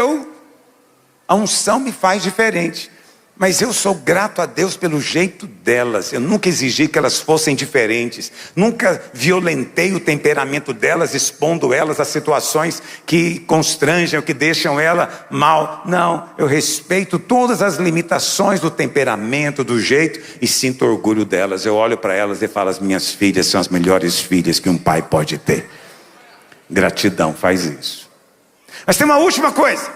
a unção me faz diferente. Mas eu sou grato a Deus pelo jeito delas. Eu nunca exigi que elas fossem diferentes. Nunca violentei o temperamento delas, expondo elas a situações que constrangem, que deixam ela mal. Não, eu respeito todas as limitações do temperamento, do jeito, e sinto orgulho delas. Eu olho para elas e falo, as minhas filhas são as melhores filhas que um pai pode ter. Gratidão faz isso. Mas tem uma última coisa.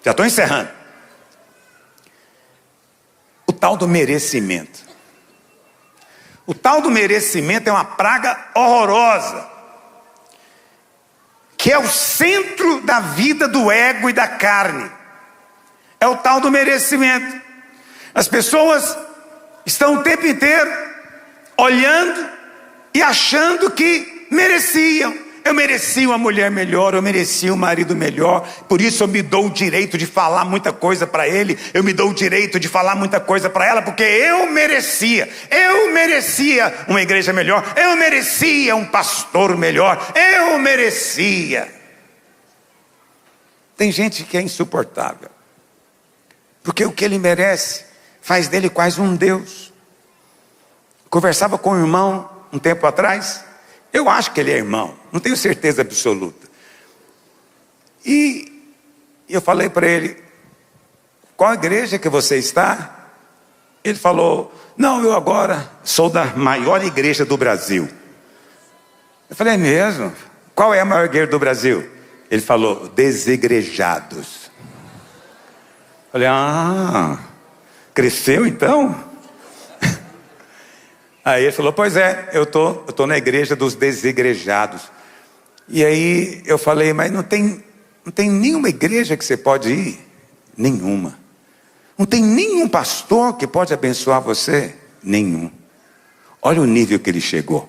Já estou encerrando. O tal do merecimento. O tal do merecimento é uma praga horrorosa, que é o centro da vida do ego e da carne. É o tal do merecimento. As pessoas estão o tempo inteiro olhando e achando que mereciam. Eu merecia uma mulher melhor, eu merecia um marido melhor, por isso eu me dou o direito de falar muita coisa para ele, eu me dou o direito de falar muita coisa para ela, porque eu merecia uma igreja melhor, eu merecia um pastor melhor, eu merecia. Tem gente que é insuportável, porque o que ele merece faz dele quase um Deus. Conversava com um irmão um tempo atrás. Eu acho que ele é irmão, não tenho certeza absoluta. E eu falei para ele, qual igreja que você está? Ele falou, não, eu agora sou da maior igreja do Brasil. Eu falei, é mesmo? Qual é a maior igreja do Brasil? Ele falou, Desigrejados. Eu falei, cresceu então? Aí ele falou, pois é, eu tô na igreja dos desigrejados. E aí eu falei, mas não tem nenhuma igreja que você pode ir? Nenhuma. Não tem nenhum pastor que pode abençoar você? Nenhum. Olha o nível que ele chegou.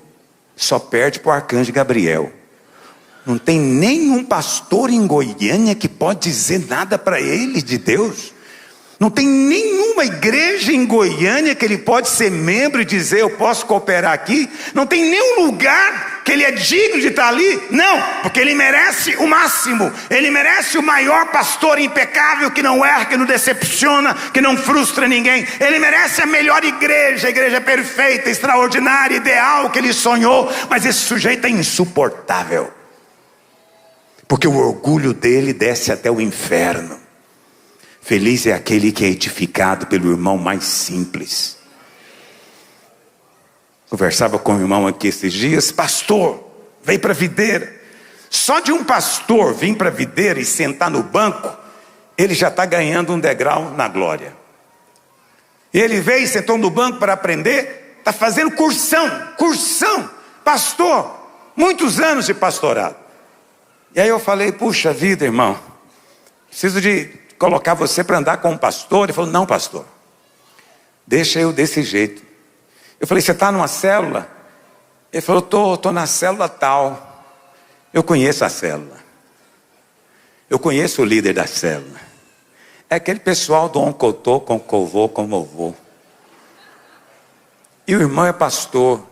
Só perde para o arcanjo Gabriel. Não tem nenhum pastor em Goiânia que pode dizer nada para ele de Deus. Não tem nenhuma igreja em Goiânia que ele pode ser membro e dizer, eu posso cooperar aqui. Não tem nenhum lugar que ele é digno de estar ali. Não, porque ele merece o máximo. Ele merece o maior pastor impecável, que não erra, que não decepciona, que não frustra ninguém. Ele merece a melhor igreja, a igreja perfeita, extraordinária, ideal que ele sonhou. Mas esse sujeito é insuportável, porque o orgulho dele desce até o inferno. Feliz é aquele que é edificado pelo irmão mais simples. Conversava com o irmão aqui esses dias, pastor, vem para a videira. Só de um pastor vir para a videira e sentar no banco, ele já está ganhando um degrau na glória. Ele veio e sentou no banco para aprender, está fazendo cursão, pastor, muitos anos de pastorado. E aí eu falei, puxa vida, irmão, preciso de colocar você para andar com um pastor. Ele falou, não, pastor, deixa eu desse jeito. Eu falei, você está numa célula? Ele falou, estou na célula tal. Eu conheço a célula, eu conheço o líder da célula. É aquele pessoal do Oncotô, Concovô, Comovô. E o irmão é pastor.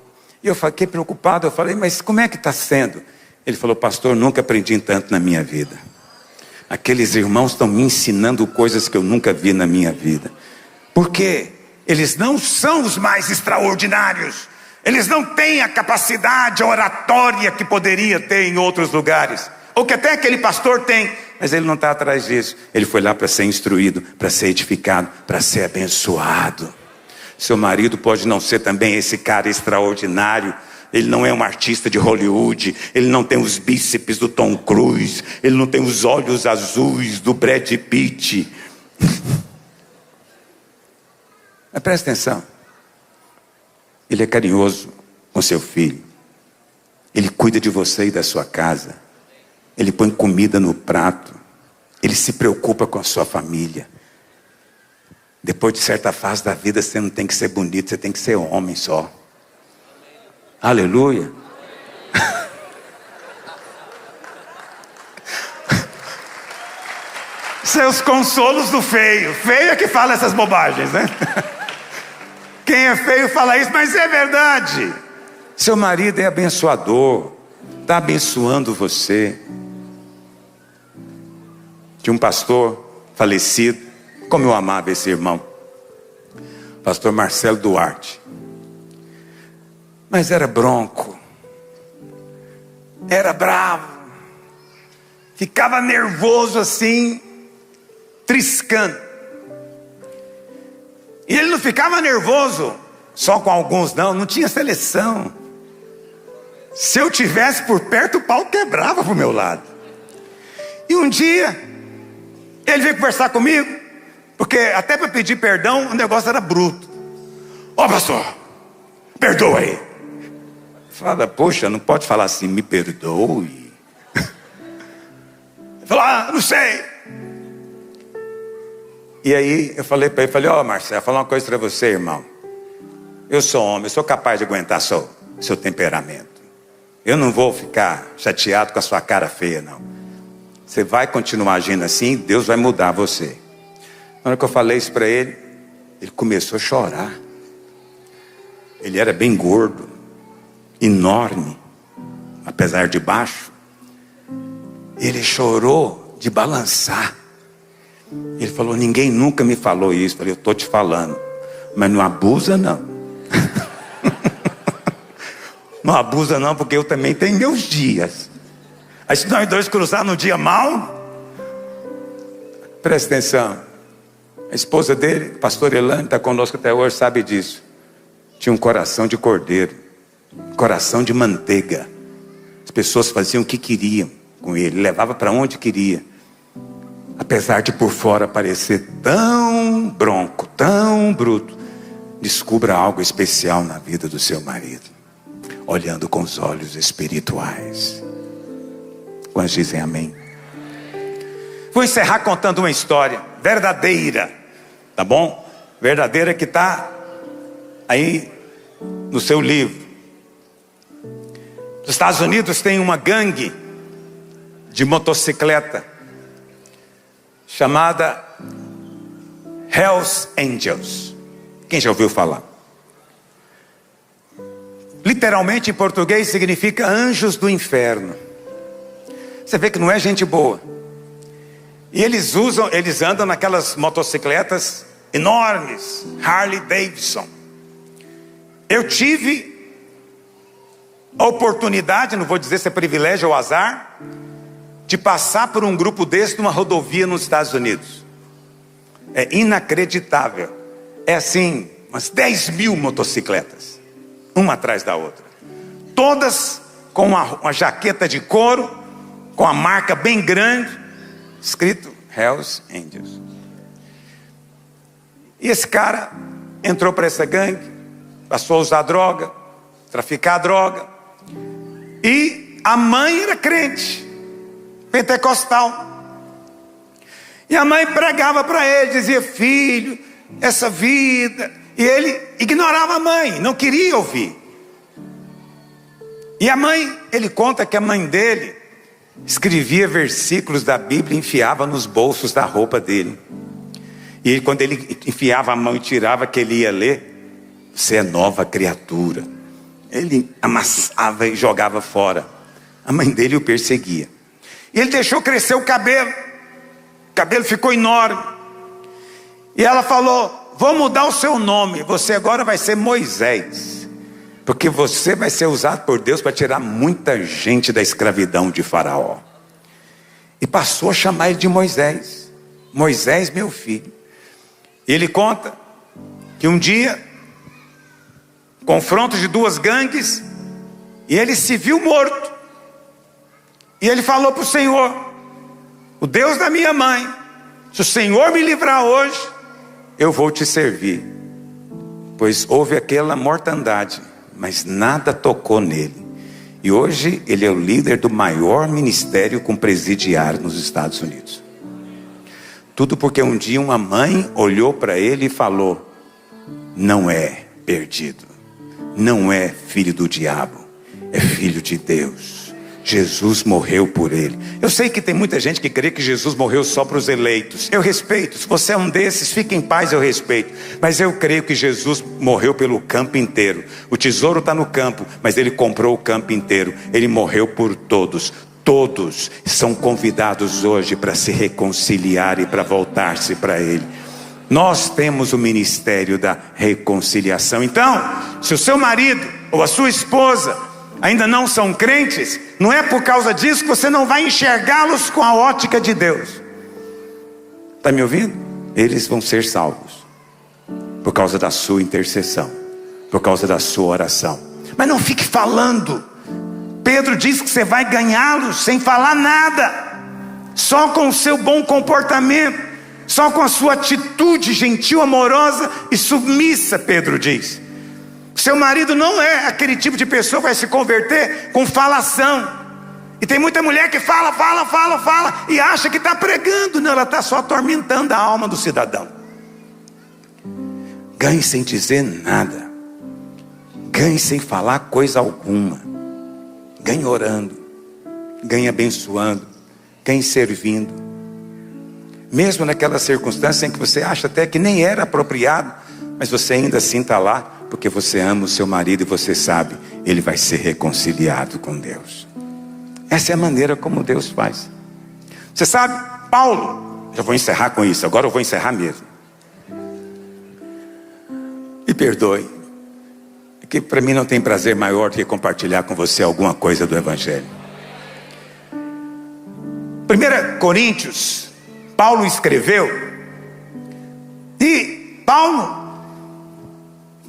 E eu fiquei preocupado, eu falei, mas como é que está sendo? Ele falou, pastor, nunca aprendi tanto na minha vida. Aqueles irmãos estão me ensinando coisas que eu nunca vi na minha vida. Porque eles não são os mais extraordinários. Eles não têm a capacidade oratória que poderia ter em outros lugares. Ou que até aquele pastor tem. Mas ele não está atrás disso. Ele foi lá para ser instruído, para ser edificado, para ser abençoado. Seu marido pode não ser também esse cara extraordinário. Ele não é um artista de Hollywood. Ele não tem os bíceps do Tom Cruise. Ele não tem os olhos azuis do Brad Pitt. Mas presta atenção. Ele é carinhoso com seu filho. Ele cuida de você e da sua casa. Ele põe comida no prato. Ele se preocupa com a sua família. Depois de certa fase da vida, você não tem que ser bonito, você tem que ser homem só. Aleluia. Seus consolos do feio. Feio é que fala essas bobagens, né? Quem é feio fala isso, mas é verdade. Seu marido é abençoador. Está abençoando você. Tinha um pastor falecido. Como eu amava esse irmão. Pastor Marcelo Duarte. Mas era bronco. Era bravo. Ficava nervoso assim, triscando. E ele não ficava nervoso só com alguns, não tinha seleção. Se eu tivesse por perto, o pau quebrava pro meu lado. E um dia, ele veio conversar comigo, porque até para pedir perdão, o negócio era bruto. Ó, pastor, perdoa aí. Fala, poxa, não pode falar assim, me perdoe. Ele falou, não sei. E aí eu falei para ele, ó, Marcelo, vou falar uma coisa para você, irmão. Eu sou homem, eu sou capaz de aguentar seu temperamento. Eu não vou ficar chateado com a sua cara feia, não. Você vai continuar agindo assim, Deus vai mudar você. Na hora que eu falei isso para ele, ele começou a chorar. Ele era bem gordo, enorme, apesar de baixo. Ele chorou de balançar. Ele falou, ninguém nunca me falou isso. Eu falei, eu estou te falando, mas não abusa não. Não abusa não, porque eu também tenho meus dias. Aí se nós dois cruzar no dia mau, presta atenção. A esposa dele, a pastora Elane, está conosco até hoje, sabe disso. Tinha um coração de cordeiro, coração de manteiga. As pessoas faziam o que queriam com ele, levava para onde queria. Apesar de por fora parecer tão bronco, tão bruto, descubra algo especial na vida do seu marido, olhando com os olhos espirituais. Quantos dizem amém? Vou encerrar contando uma história verdadeira, tá bom? Verdadeira, que está aí no seu livro. Nos Estados Unidos tem uma gangue de motocicleta chamada Hells Angels. Quem já ouviu falar? Literalmente em português significa anjos do inferno. Você vê que não é gente boa. E eles andam naquelas motocicletas enormes, Harley Davidson. Eu tive a oportunidade, não vou dizer se é privilégio ou azar, de passar por um grupo desse numa rodovia nos Estados Unidos. É inacreditável. É assim, umas 10 mil motocicletas, uma atrás da outra, todas com uma jaqueta de couro, com a marca bem grande, escrito Hells Angels. E esse cara entrou para essa gangue, passou a usar droga, traficar droga, e a mãe era crente, pentecostal. E a mãe pregava para ele, dizia, filho, essa vida. E ele ignorava a mãe, não queria ouvir. E a mãe, ele conta que a mãe dele escrevia versículos da Bíblia e enfiava nos bolsos da roupa dele. E quando ele enfiava a mão e tirava, que ele ia ler, você é nova criatura. Ele amassava e jogava fora. A mãe dele o perseguia. E ele deixou crescer o cabelo ficou enorme. E ela falou: vou mudar o seu nome, você agora vai ser Moisés, porque você vai ser usado por Deus para tirar muita gente da escravidão de Faraó. E passou a chamar ele de Moisés. Moisés, meu filho. E ele conta que um dia, confronto de duas gangues, e ele se viu morto. E ele falou para o Senhor: o Deus da minha mãe, se o Senhor me livrar hoje, eu vou te servir. Pois houve aquela mortandade, mas nada tocou nele. E hoje ele é o líder do maior ministério com presidiário nos Estados Unidos. Tudo porque um dia uma mãe olhou para ele e falou: não é perdido, não é filho do diabo, é filho de Deus. Jesus morreu por ele. Eu sei que tem muita gente que crê que Jesus morreu só para os eleitos. Eu respeito, se você é um desses, fique em paz, eu respeito. Mas eu creio que Jesus morreu pelo campo inteiro. O tesouro está no campo, mas ele comprou o campo inteiro. Ele morreu por todos. Todos são convidados hoje para se reconciliar e para voltar-se para ele. Nós temos o ministério da reconciliação. Então, se o seu marido ou a sua esposa ainda não são crentes, não é por causa disso que você não vai enxergá-los com a ótica de Deus. Está me ouvindo? Eles vão ser salvos por causa da sua intercessão, por causa da sua oração. Mas não fique falando. Pedro diz que você vai ganhá-los sem falar nada, só com o seu bom comportamento, só com a sua atitude gentil, amorosa e submissa. Pedro diz: seu marido não é aquele tipo de pessoa que vai se converter com falação. E tem muita mulher que fala e acha que está pregando. Não, ela está só atormentando a alma do cidadão. Ganhe sem dizer nada. Ganhe sem falar coisa alguma. Ganhe orando. Ganhe abençoando. Ganhe servindo. Mesmo naquela circunstância em que você acha até que nem era apropriado, mas você ainda assim está lá, porque você ama o seu marido e você sabe, ele vai ser reconciliado com Deus. Essa é a maneira como Deus faz. Você sabe, Paulo, já vou encerrar com isso, agora eu vou encerrar mesmo. Me perdoe, porque para mim não tem prazer maior do que compartilhar com você alguma coisa do Evangelho. 1 Coríntios, Paulo escreveu, e Paulo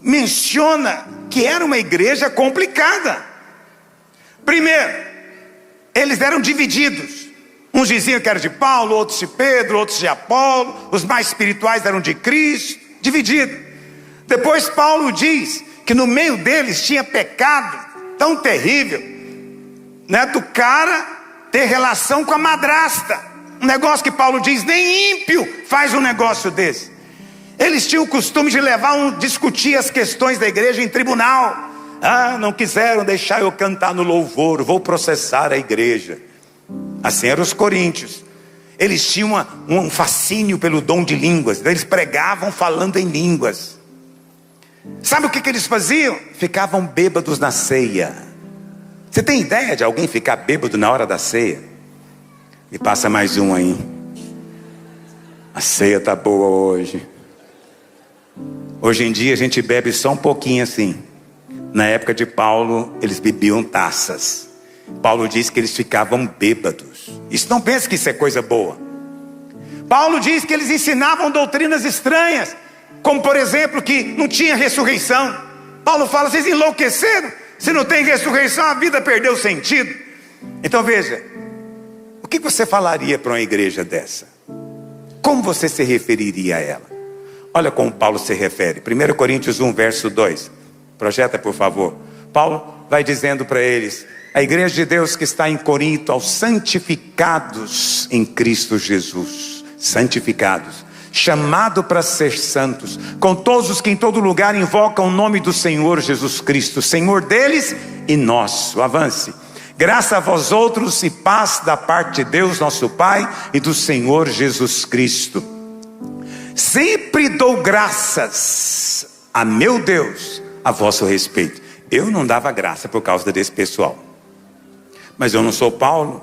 menciona que era uma igreja complicada. Primeiro, eles eram divididos. Uns diziam que era de Paulo, outros de Pedro, outros de Apolo. Os mais espirituais eram de Cristo. Dividido. Depois Paulo diz que no meio deles tinha pecado tão terrível, né, do cara ter relação com a madrasta. Um negócio que Paulo diz, nem ímpio faz um negócio desse. Eles tinham o costume de discutir as questões da igreja em tribunal. Não quiseram deixar eu cantar no louvor, vou processar a igreja. Assim eram os coríntios. Eles tinham um fascínio pelo dom de línguas. Eles pregavam falando em línguas. Sabe o que eles faziam? Ficavam bêbados na ceia. Você tem ideia de alguém ficar bêbado na hora da ceia? Me passa mais um aí. A ceia tá boa hoje. Hoje em dia a gente bebe só um pouquinho assim. Na época de Paulo, eles bebiam taças. Paulo diz que eles ficavam bêbados. Isso, não pense que isso é coisa boa. Paulo diz que eles ensinavam doutrinas estranhas, como por exemplo que não tinha ressurreição. Paulo fala: vocês enlouqueceram? Se não tem ressurreição, a vida perdeu sentido. Então veja, o que você falaria para uma igreja dessa? Como você se referiria a ela? Olha como Paulo se refere. 1 Coríntios 1, verso 2. Projeta, por favor. Paulo vai dizendo para eles: a igreja de Deus que está em Corinto, aos santificados em Cristo Jesus. Santificados. Chamado para ser santos. Com todos os que em todo lugar invocam o nome do Senhor Jesus Cristo. Senhor deles e nosso. Avance. Graça a vós outros e paz da parte de Deus nosso Pai e do Senhor Jesus Cristo. Sempre dou graças a meu Deus a vosso respeito. Eu não dava graça por causa desse pessoal. Mas eu não sou Paulo,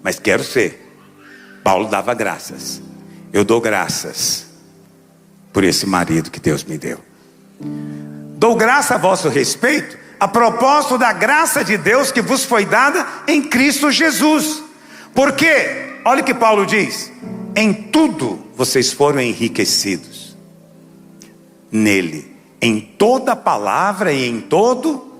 mas quero ser. Paulo dava graças. Eu dou graças por esse marido que Deus me deu. Dou graça a vosso respeito, a propósito da graça de Deus que vos foi dada em Cristo Jesus. Porque, olha o que Paulo diz: em tudo vocês foram enriquecidos nele, em toda palavra e em todo.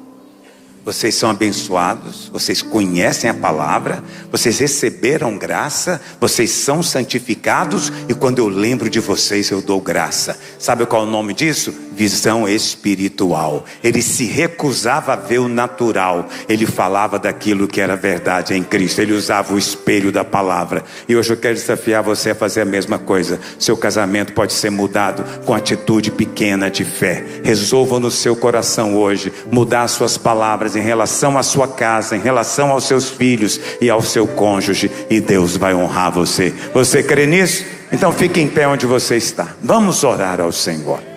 Vocês são abençoados, vocês conhecem a palavra, vocês receberam graça, vocês são santificados, e quando eu lembro de vocês eu dou graça. Sabe qual é o nome disso? Visão espiritual. Ele se recusava a ver o natural, ele falava daquilo que era verdade em Cristo, ele usava o espelho da palavra. E hoje eu quero desafiar você a fazer a mesma coisa. Seu casamento pode ser mudado com atitude pequena de fé. Resolva no seu coração hoje mudar suas palavras em relação à sua casa, em relação aos seus filhos e ao seu cônjuge, e Deus vai honrar você. Você crê nisso? Então fique em pé onde você está. Vamos orar ao Senhor.